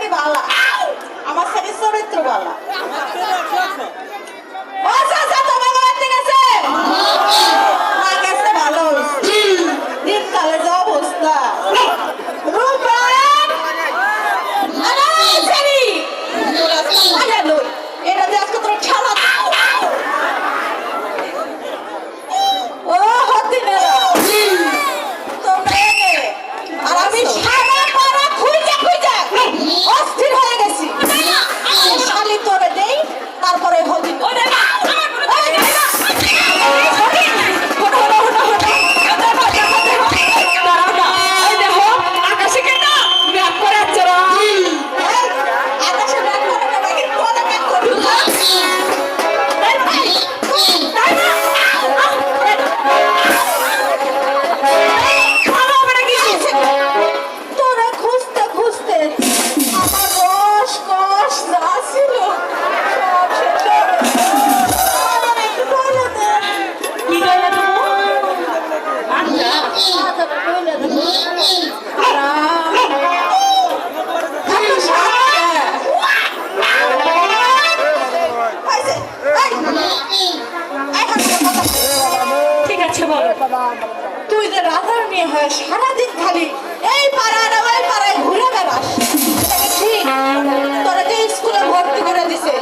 ছেলে বালা, আমার ছেলে চরিত্র বালা। আচ্ছা আচ্ছা, তোমার বাড়িতে গেছে না গেছে ভালো হয়েছে। দিনকালে যা অবস্থা। রূপন আরে ছেলে আয়া লই, এটা যে আজকে তোর ঠেলা দাও। ও হতিনেরা তোমরা এনে আর আমি সারা পাড়া খুঁজে খুঁজে অস্থির হয়ে গেছি। শালি তোরে দেই তারপরে হদিন তুই যে রাধার মেয়ে হয় সারাদিন খালি এই পাড়ায় না ওই পাড়ায় ঘুরে বেড়াস ঠিক। তোরা যে স্কুলে ভর্তি করে দিছে